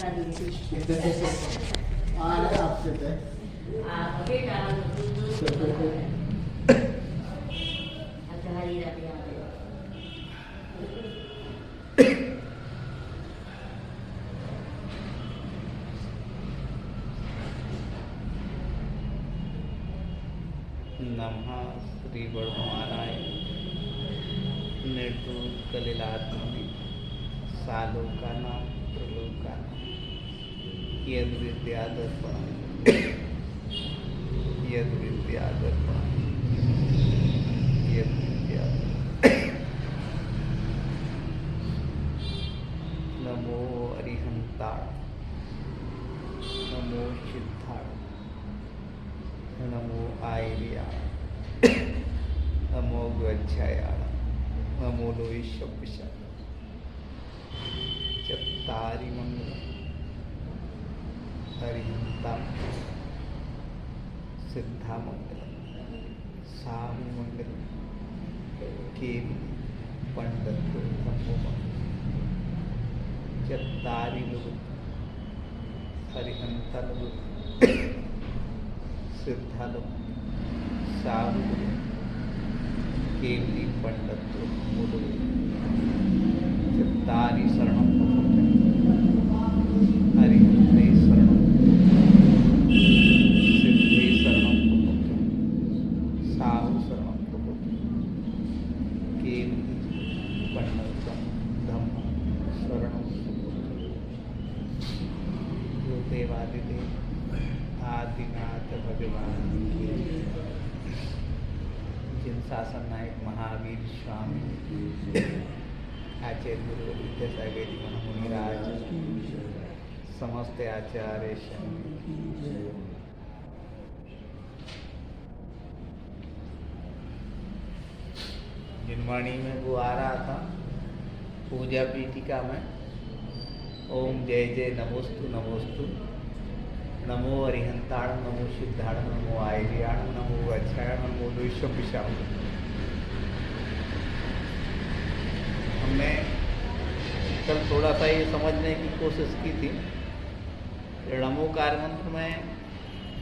नमः श्री वर्धमानाय निर्दूर कलिलात्मनि सालोकानां प्रलोकानां यद विद्यादर्पणं यद विद्यादर्पणं यद विद्यादर्पणं। नमो अरिहंताय नमो सिद्धाय नमो आयर्याय नमो गच्छायाय नमो लोईशब्दशाय चत्तारि मंगलम हरिहंता सिद्धा मंगलम साहु मंगलम केवि पंडित ब्रह्मो चत्तारि लोग हरिहंता लोग सिद्धा लोग साहु केवली पंडित मुदु चित्तारि शरणं हरिहंते शरणं सिद्धे शरणं साहु शरणं केवली पंडित धम्म शरणं जो देवादिदेव आदिनाथ भगवान जिन शासन नायक महावीर स्वामी आचार्य गुरु विद्यासागर जी मुनिराज समस्त आचार्य जिनवाणी में वो आ रहा था पूजा पीठिका में ओम जय जय नमोस्तु नमोस्तु नमो अरिहंताण नमो सिद्धाण नमो आयर्याण नमो गच्छायाण नमो लोईशब्दशाय। हमने कल थोड़ा सा ये समझने की कोशिश की थी नमोकार मंत्र में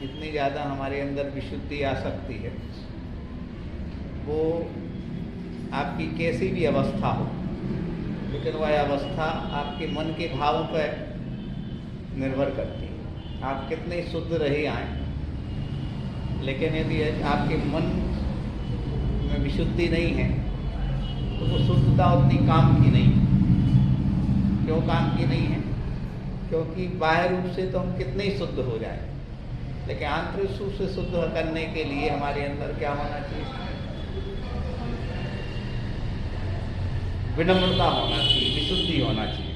जितनी ज़्यादा हमारे अंदर विशुद्धि आ सकती है वो आपकी कैसी भी अवस्था हो, लेकिन वह अवस्था आपके मन के भावों पर निर्भर करती है। आप कितने शुद्ध रहे आए, लेकिन यदि आपके मन में विशुद्धि नहीं है तो वो शुद्धता उतनी काम की नहीं है। क्यों काम की नहीं है? क्योंकि बाह्य रूप से तो हम कितने ही शुद्ध हो जाए, लेकिन आंतरिक रूप से शुद्ध करने के लिए हमारे अंदर क्या होना चाहिए? विनम्रता होना चाहिए, विशुद्धि होना चाहिए।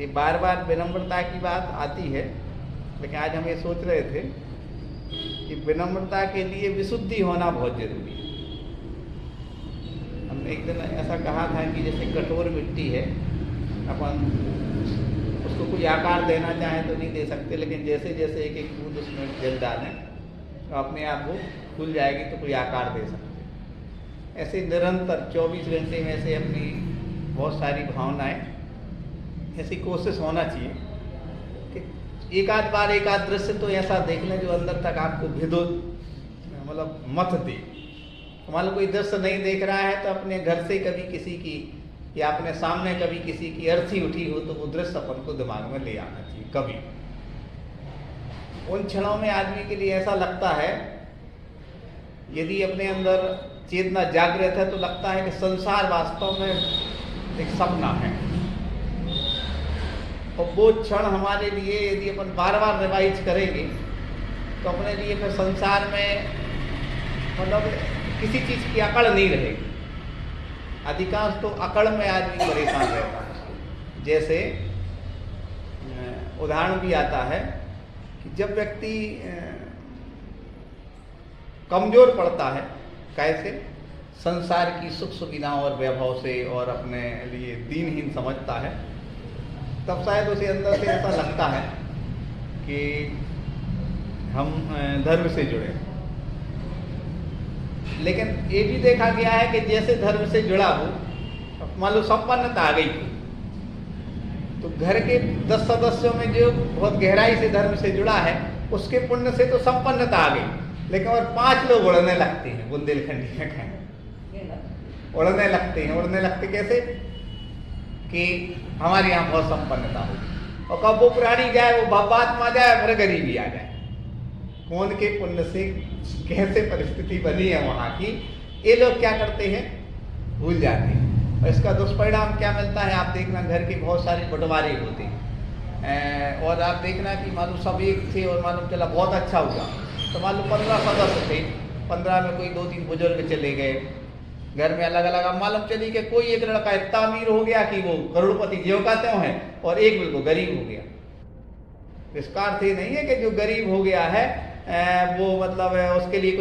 ये बार बार विनम्रता की बात आती है, लेकिन आज हम ये सोच रहे थे कि विनम्रता के लिए विशुद्धि होना बहुत जरूरी है। हमने एक दिन ऐसा कहा था कि जैसे कठोर मिट्टी है, अपन उसको कोई आकार देना चाहें तो नहीं दे सकते, लेकिन जैसे जैसे एक एक बूंद उसमें जल डालें तो अपने आप वो खुल जाएगी तो कोई आकार दे सकते। ऐसे निरंतर 24 घंटे में से अपनी बहुत सारी भावनाएं, ऐसी कोशिश होना चाहिए कि एक आध बार एक आध दृश्य तो ऐसा देख लें जो अंदर तक आपको भिदो, मतलब मत दे। मान लो कोई दृश्य नहीं देख रहा है तो अपने घर से कभी किसी की या अपने सामने कभी किसी की अर्थी उठी हो तो वो दृश्य अपन को दिमाग में ले आना चाहिए। कभी उन क्षणों में आदमी के लिए ऐसा लगता है, यदि अपने अंदर चेतना जागृत है तो लगता है कि संसार वास्तव में एक सपना है। और वो क्षण हमारे लिए यदि अपन बार बार रिवाइज करेंगे तो अपने लिए फिर संसार में मतलब किसी चीज़ की अकड़ नहीं रहेगी। अधिकांश तो अकड़ में आदमी परेशान रहता है। जैसे उदाहरण भी आता है कि जब व्यक्ति कमज़ोर पड़ता है, कैसे संसार की सुख सुविधाओं और वैभव से और अपने लिए दीनहीन समझता है, तब शायद उसे अंदर से ऐसा लगता है कि हम धर्म से जुड़े। लेकिन ये भी देखा गया है कि जैसे धर्म से जुड़ा हो, मान लो संपन्नता आ गई, तो घर के 10 सदस्यों में जो बहुत गहराई से धर्म से जुड़ा है उसके पुण्य से तो संपन्नता आ गई, लेकिन और 5 लोग उड़ने लगते हैं, बुंदेलखंडी में कहें उड़ने लगते कैसे कि हमारे यहाँ बहुत संपन्नता होगी, और कब वो प्राणी जाए, वो बापात्मा जाए, फिर गरीबी आ जाए। कौन के पुण्य से कैसे परिस्थिति बनी है वहाँ की, ये लोग क्या करते हैं, भूल जाते हैं। और इसका दुष्परिणाम क्या मिलता है, आप देखना घर के बहुत सारे बंटवारे होते हैं, और आप देखना कि मालूम सब एक थे और मालूम चला बहुत अच्छा हुआ, तो मालूम 15 सदस्य थे, 15 में कोई 2-3 बुजुर्ग चले गए, घर में अलग अलग, अब मालूम चली कि कोई एक लड़का इतना अमीर हो गया कि वो करोड़पति ज्यों का त्यों है, और एक बिल्कुल गरीब हो गया। इसका अर्थ ये नहीं है कि जो गरीब हो गया है वो मतलब उसके लिए